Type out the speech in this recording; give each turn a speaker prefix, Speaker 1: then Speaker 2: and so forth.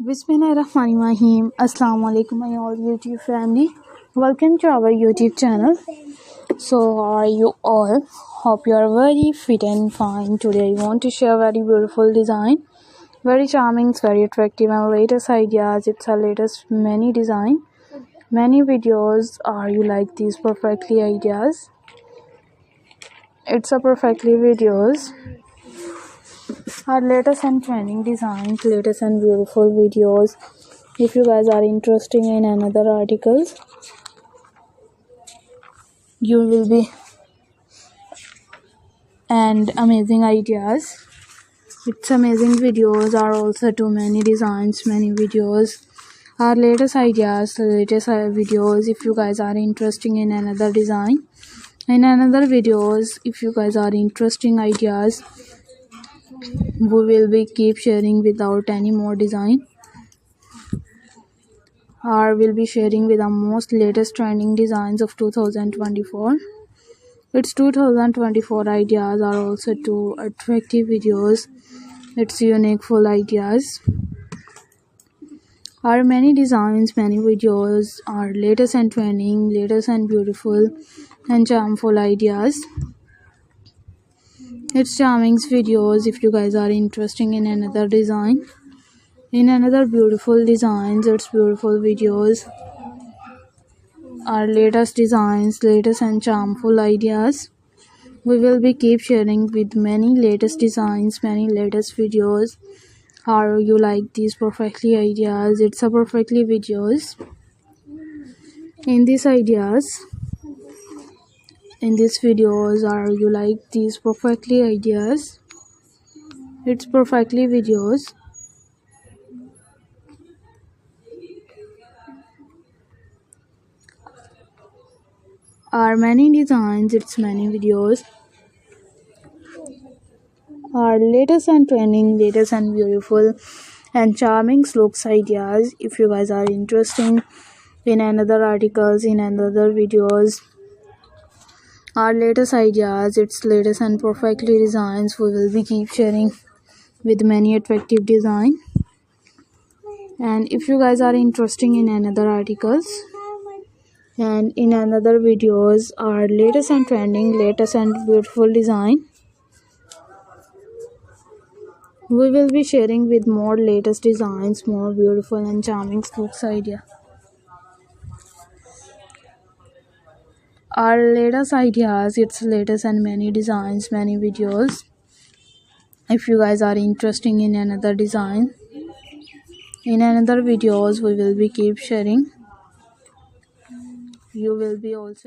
Speaker 1: Bismillahirrahmanirrahim. Assalamu alaikum my all YouTube family. Welcome to our YouTube channel. So how are you all? Hope you are very fit and fine. Today I want to share very beautiful design. Very charming, very attractive and latest ideas. It's our latest many design. Many videos. Are you like these perfectly ideas? It's a perfectly videos. Our latest and trending designs, latest and beautiful videos. If you guys are interested in another articles, you will be and amazing ideas. It's amazing videos are also too many designs, many videos. Our latest ideas, latest videos. If you guys are interested in another design, in another videos, if you guys are interesting ideas, we will be keep sharing without any more design. Or will be sharing with the most latest trending designs of 2024. Its 2024 ideas are also too attractive videos. It's unique full ideas. Our many designs, many videos are latest and trending, latest and beautiful and charmful ideas. It's charming videos. If you guys are interested in another design, in another beautiful designs, it's beautiful videos. Our latest designs, latest and charmful ideas. We will be keep sharing with many latest designs, many latest videos. How you like these perfectly ideas? It's a perfectly videos. In these ideas, in these videos, are you like these perfectly ideas? It's perfectly videos. Are many designs, it's many videos. Our latest and trending, latest and beautiful and charming looks ideas. If you guys are interested in another articles, in another videos, our latest ideas, its latest and perfectly designs, we will be keep sharing with many attractive design. And if you guys are interested in another articles and in another videos, our latest and trending, latest and beautiful design, we will be sharing with more latest designs, more beautiful and charming looks idea. Our latest ideas, its latest and many designs, many videos. If you guys are interested in another design, in another videos, we will be keep sharing. You will be also